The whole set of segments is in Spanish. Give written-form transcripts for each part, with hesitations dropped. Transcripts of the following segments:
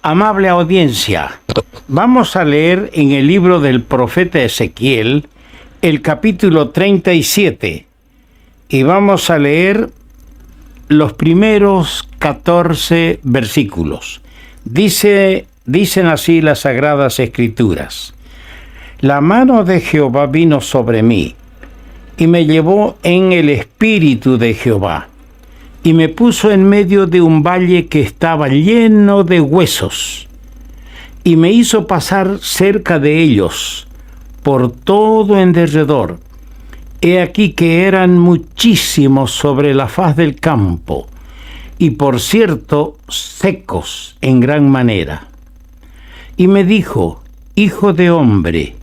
Amable audiencia, vamos a leer en el libro del profeta Ezequiel el capítulo 37 y vamos a leer los primeros 14 versículos. Dicen así las Sagradas Escrituras: La mano de Jehová vino sobre mí y me llevó en el espíritu de Jehová y me puso en medio de un valle que estaba lleno de huesos, y me hizo pasar cerca de ellos, por todo en derredor. He aquí que eran muchísimos sobre la faz del campo, y por cierto, secos en gran manera. Y me dijo: Hijo de hombre,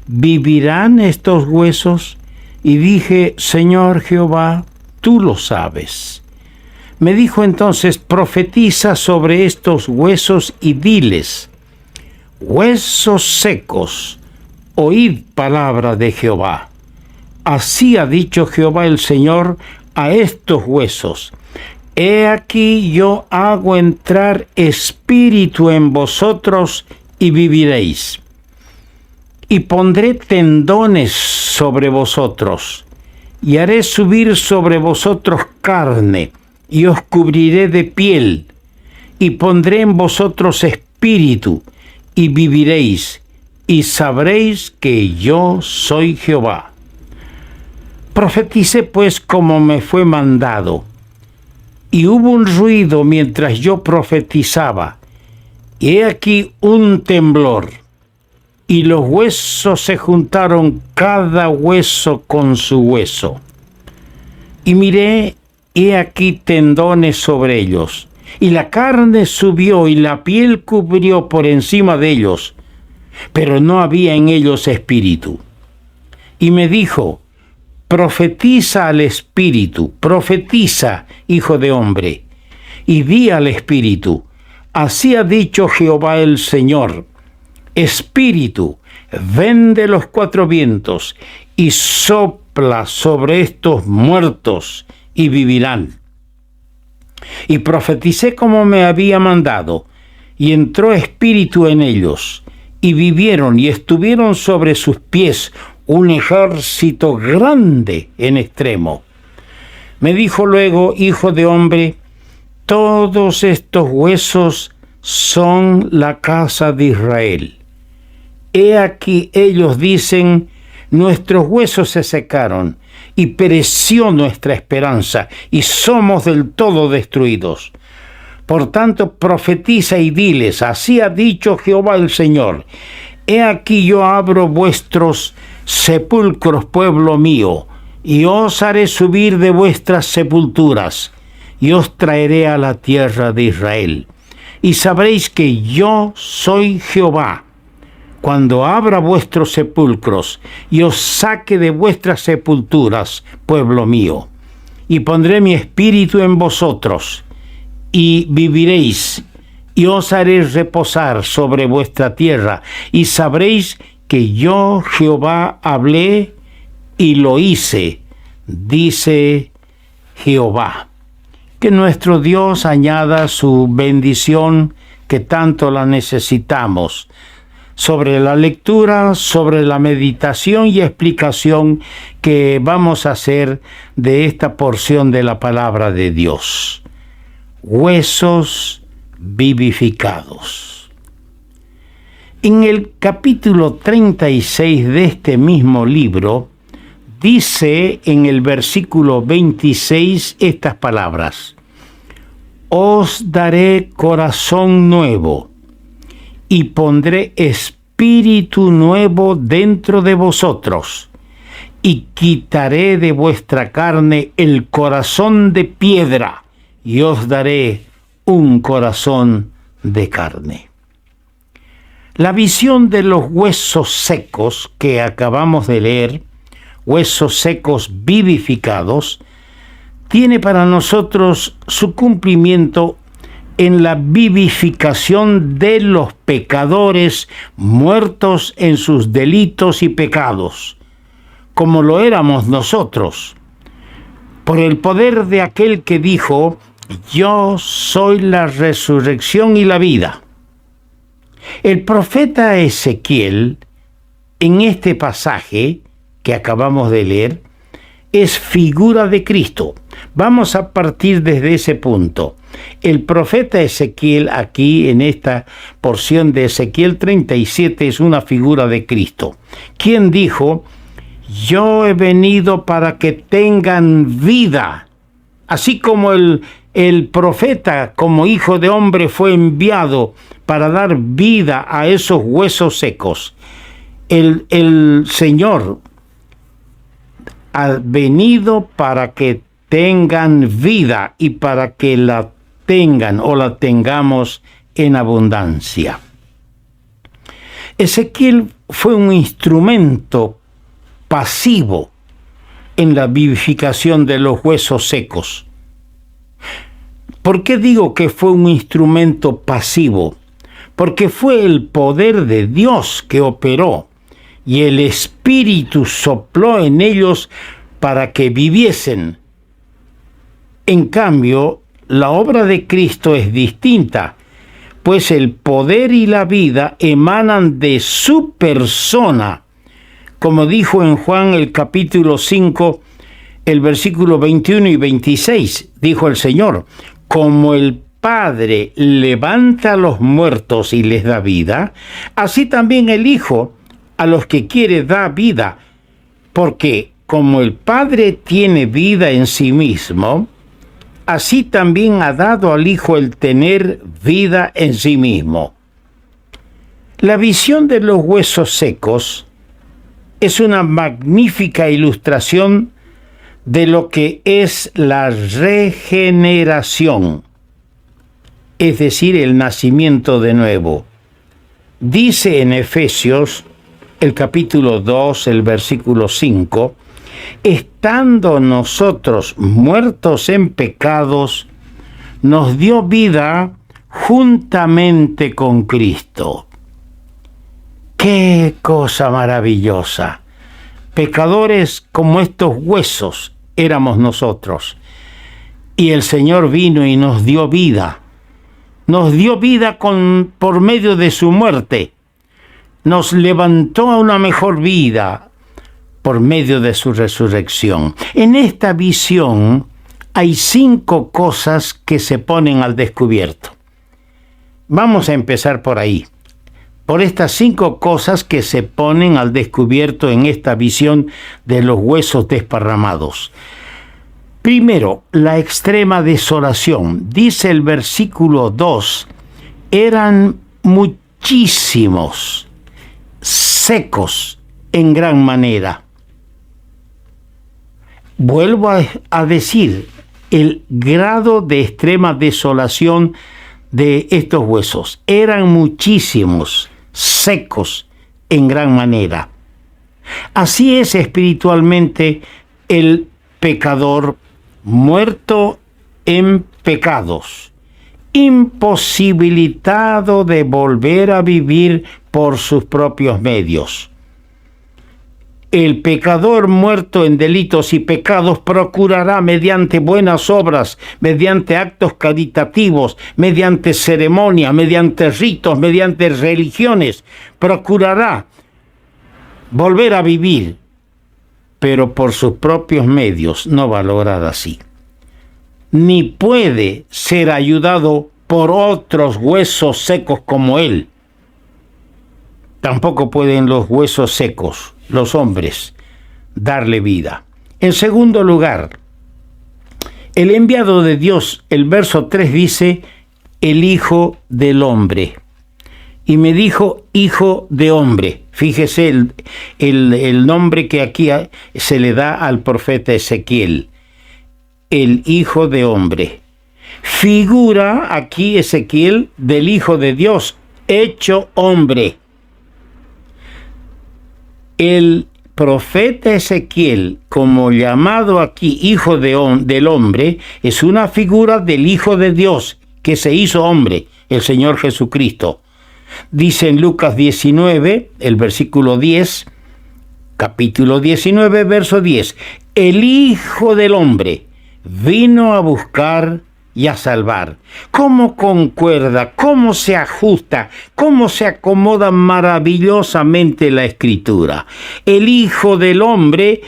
¿vivirán estos huesos? Y dije: Señor Jehová, tú lo sabes. Me dijo entonces: profetiza sobre estos huesos y diles: huesos secos, oíd palabra de Jehová. Así ha dicho Jehová el Señor a estos huesos: he aquí yo hago entrar espíritu en vosotros y viviréis. Y pondré tendones sobre vosotros, y haré subir sobre vosotros carne, y os cubriré de piel, y pondré en vosotros espíritu, y viviréis, y sabréis que yo soy Jehová. Profeticé pues como me fue mandado, y hubo un ruido mientras yo profetizaba, y he aquí un temblor, y los huesos se juntaron cada hueso con su hueso. Y miré, he aquí tendones sobre ellos, y la carne subió y la piel cubrió por encima de ellos, pero no había en ellos espíritu. Y me dijo: profetiza al espíritu, profetiza, hijo de hombre. Y di al espíritu: así ha dicho Jehová el Señor: Espíritu, ven de los cuatro vientos, y sopla sobre estos muertos, y vivirán. Y profeticé como me había mandado, y entró espíritu en ellos, y vivieron, y estuvieron sobre sus pies un ejército grande en extremo. Me dijo luego: hijo de hombre, todos estos huesos son la casa de Israel. He aquí ellos dicen: nuestros huesos se secaron, y pereció nuestra esperanza, y somos del todo destruidos. Por tanto, profetiza y diles: así ha dicho Jehová el Señor: he aquí yo abro vuestros sepulcros, pueblo mío, y os haré subir de vuestras sepulturas, y os traeré a la tierra de Israel. Y sabréis que yo soy Jehová, cuando abra vuestros sepulcros y os saque de vuestras sepulturas, pueblo mío, y pondré mi espíritu en vosotros, y viviréis, y os haré reposar sobre vuestra tierra, y sabréis que yo, Jehová, hablé y lo hice, dice Jehová. Que nuestro Dios añada su bendición, que tanto la necesitamos, sobre la lectura, sobre la meditación y explicación que vamos a hacer de esta porción de la palabra de Dios. Huesos vivificados. En el capítulo 36 de este mismo libro, dice en el versículo 26 estas palabras: os daré corazón nuevo, y pondré espíritu nuevo dentro de vosotros, y quitaré de vuestra carne el corazón de piedra, y os daré un corazón de carne. La visión de los huesos secos que acabamos de leer, huesos secos vivificados, tiene para nosotros su cumplimiento en la vivificación de los pecadores muertos en sus delitos y pecados, como lo éramos nosotros, por el poder de aquel que dijo: yo soy la resurrección y la vida. El profeta Ezequiel, en este pasaje que acabamos de leer, es figura de Cristo. Vamos a partir desde ese punto. El profeta Ezequiel, aquí en esta porción de Ezequiel 37, es una figura de Cristo, quien dijo: yo he venido para que tengan vida. Así como el profeta, como hijo de hombre, fue enviado para dar vida a esos huesos secos, el Señor ha venido para que tengan vida y para que la tengan o la tengamos en abundancia. Ezequiel fue un instrumento pasivo en la vivificación de los huesos secos. ¿Por qué digo que fue un instrumento pasivo? Porque fue el poder de Dios que operó y el Espíritu sopló en ellos para que viviesen. En cambio, la obra de Cristo es distinta, pues el poder y la vida emanan de su persona. Como dijo en Juan el capítulo 5, el versículo 21 y 26, dijo el Señor: como el Padre levanta a los muertos y les da vida, así también el Hijo a los que quiere da vida, porque como el Padre tiene vida en sí mismo, así también ha dado al Hijo el tener vida en sí mismo. La visión de los huesos secos es una magnífica ilustración de lo que es la regeneración, es decir, el nacimiento de nuevo. Dice en Efesios, el capítulo 2, el versículo 5, estando nosotros muertos en pecados, nos dio vida juntamente con Cristo. ¡Qué cosa maravillosa! Pecadores como estos huesos éramos nosotros. Y el Señor vino y nos dio vida. Nos dio vida por medio de su muerte. Nos levantó a una mejor vida por medio de su resurrección. En esta visión hay 5 cosas que se ponen al descubierto. Vamos a empezar por ahí. Por estas 5 cosas que se ponen al descubierto en esta visión de los huesos desparramados. Primero, la extrema desolación. Dice el versículo 2, eran muchísimos, secos en gran manera. Vuelvo a decir, el grado de extrema desolación de estos huesos. Eran muchísimos, secos en gran manera. Así es espiritualmente el pecador muerto en pecados, imposibilitado de volver a vivir por sus propios medios. El pecador muerto en delitos y pecados procurará mediante buenas obras, mediante actos caritativos, mediante ceremonias, mediante ritos, mediante religiones, procurará volver a vivir, pero por sus propios medios no va a lograr así. Ni puede ser ayudado por otros huesos secos como él. Tampoco pueden los huesos secos, los hombres, darle vida. En segundo lugar, el enviado de Dios, el verso 3 dice, el Hijo del Hombre. Y me dijo, Hijo de Hombre. Fíjese el nombre que aquí se le da al profeta Ezequiel. El Hijo de Hombre. Figura aquí Ezequiel del Hijo de Dios, hecho hombre. El profeta Ezequiel, como llamado aquí Hijo del Hombre, es una figura del Hijo de Dios que se hizo hombre, el Señor Jesucristo. Dice en Lucas 19, el versículo 10, capítulo 19, verso 10, el Hijo del Hombre vino a buscar y a salvar. ¿Cómo concuerda? ¿Cómo se ajusta? ¿Cómo se acomoda maravillosamente la Escritura? El Hijo del Hombre,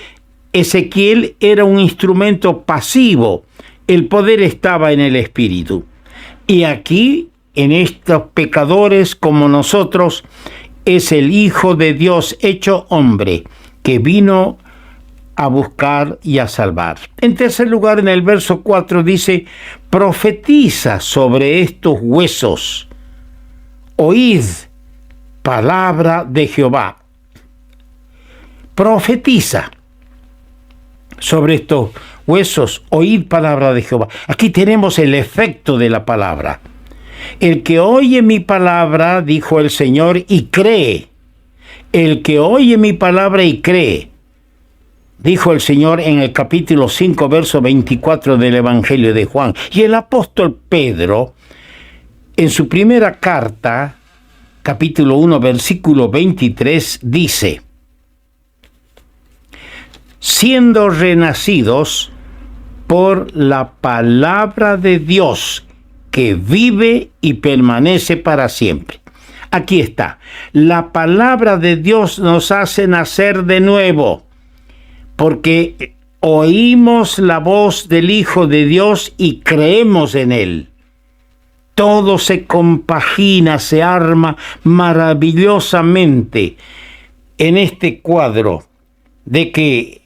Ezequiel, era un instrumento pasivo. El poder estaba en el Espíritu. Y aquí, en estos pecadores como nosotros, es el Hijo de Dios hecho hombre, que vino a buscar y a salvar. En tercer lugar, en el verso 4 dice: profetiza sobre estos huesos, oíd palabra de Jehová. Profetiza sobre estos huesos, oíd palabra de Jehová. Aquí tenemos el efecto de la palabra. El que oye mi palabra, dijo el Señor, y cree. El que oye mi palabra y cree, dijo el Señor en el capítulo 5, verso 24 del Evangelio de Juan. Y el apóstol Pedro, en su primera carta, capítulo 1, versículo 23, dice: siendo renacidos por la palabra de Dios, que vive y permanece para siempre. Aquí está. La palabra de Dios nos hace nacer de nuevo, porque oímos la voz del Hijo de Dios y creemos en Él. Todo se compagina, se arma maravillosamente en este cuadro de que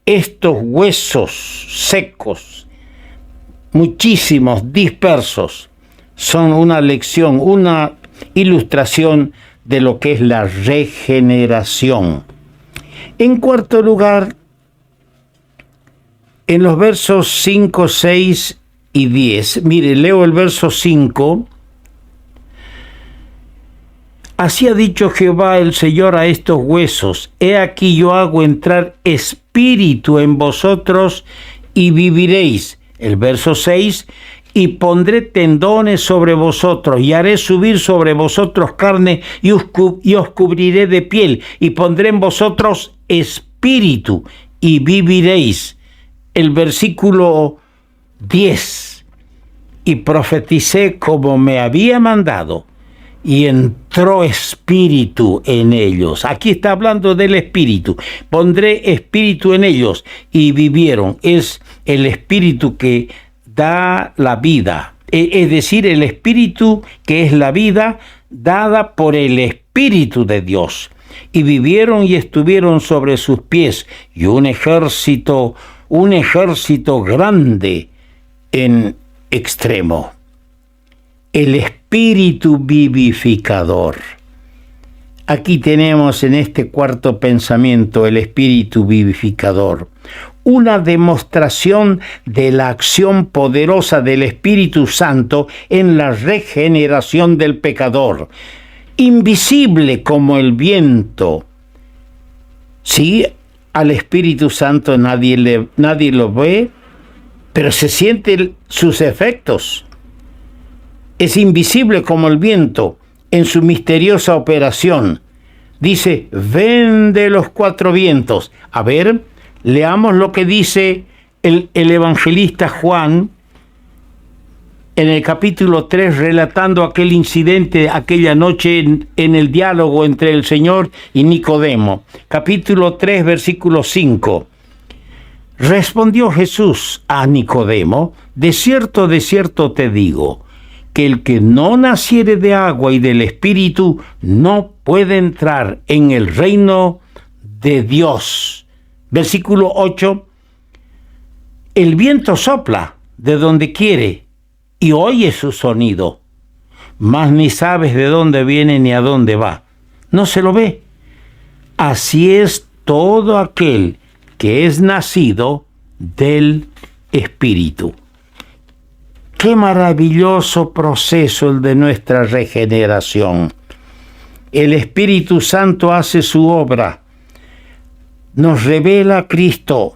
estos huesos secos, muchísimos, dispersos, son una lección, una ilustración de lo que es la regeneración. En cuarto lugar, en los versos 5, 6 y 10, mire, leo el verso 5. Así ha dicho Jehová el Señor a estos huesos: he aquí yo hago entrar espíritu en vosotros y viviréis. El verso 6, y pondré tendones sobre vosotros, y haré subir sobre vosotros carne, y os cubriré de piel, y pondré en vosotros espíritu, y viviréis. El versículo 10, y profeticé como me había mandado, y entró espíritu en ellos. Aquí está hablando del espíritu. Pondré espíritu en ellos y vivieron. Es el espíritu que da la vida. Es decir, el espíritu que es la vida dada por el Espíritu de Dios. Y vivieron y estuvieron sobre sus pies. Y un ejército grande en extremo. El espíritu vivificador. Aquí tenemos en este cuarto pensamiento el espíritu vivificador. Una demostración de la acción poderosa del Espíritu Santo en la regeneración del pecador. Invisible como el viento. Sí, al Espíritu Santo nadie lo ve, pero se sienten sus efectos. Es invisible como el viento en su misteriosa operación. Dice: ven de los cuatro vientos. A ver, leamos lo que dice el evangelista Juan en el capítulo 3, relatando aquel incidente, aquella noche en el diálogo entre el Señor y Nicodemo. Capítulo 3, versículo 5. Respondió Jesús a Nicodemo: de cierto te digo, que el que no naciere de agua y del Espíritu no puede entrar en el reino de Dios. Versículo 8. El viento sopla de donde quiere y oye su sonido, mas ni sabes de dónde viene ni a dónde va. No se lo ve. Así es todo aquel que es nacido del Espíritu. Qué maravilloso proceso el de nuestra regeneración. El Espíritu Santo hace su obra, nos revela a Cristo,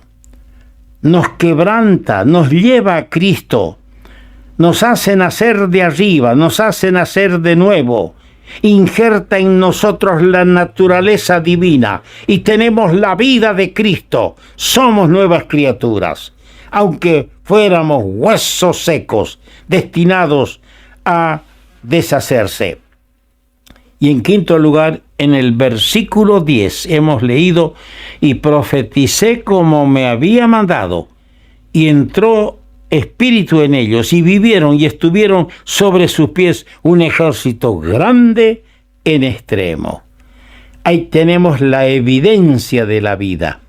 nos quebranta, nos lleva a Cristo, nos hace nacer de arriba, nos hace nacer de nuevo, injerta en nosotros la naturaleza divina y tenemos la vida de Cristo, somos nuevas criaturas. aunque fuéramos huesos secos, destinados a deshacerse. Y en quinto lugar, en el versículo 10 hemos leído: y profeticé como me había mandado, y entró espíritu en ellos, y vivieron y estuvieron sobre sus pies un ejército grande en extremo. Ahí tenemos la evidencia de la vida.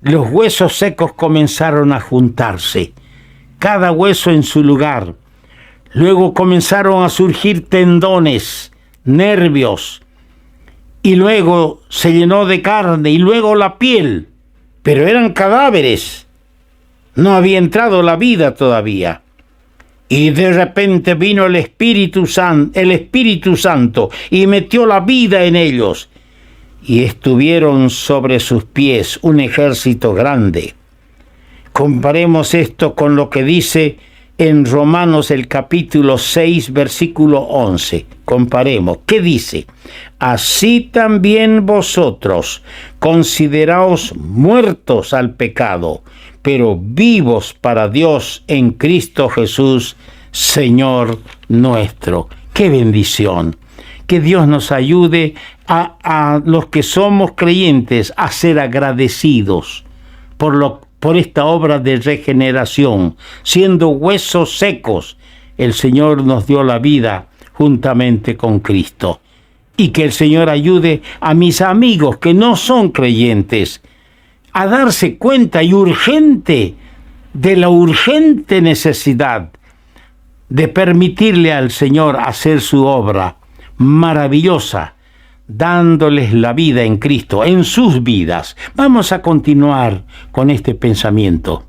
Los huesos secos comenzaron a juntarse, cada hueso en su lugar. Luego comenzaron a surgir tendones, nervios, y luego se llenó de carne, y luego la piel. Pero eran cadáveres. No había entrado la vida todavía. Y de repente vino el Espíritu Santo y metió la vida en ellos. Y estuvieron sobre sus pies un ejército grande. Comparemos esto con lo que dice en Romanos el capítulo 6, versículo 11. Comparemos. ¿Qué dice? Así también vosotros consideraos muertos al pecado, pero vivos para Dios en Cristo Jesús, Señor nuestro. ¡Qué bendición! Que Dios nos ayude a los que somos creyentes a ser agradecidos por esta obra de regeneración. Siendo huesos secos, el Señor nos dio la vida juntamente con Cristo. Y que el Señor ayude a mis amigos que no son creyentes a darse cuenta de la urgente necesidad de permitirle al Señor hacer su obra maravillosa, dándoles la vida en Cristo, en sus vidas. Vamos a continuar con este pensamiento.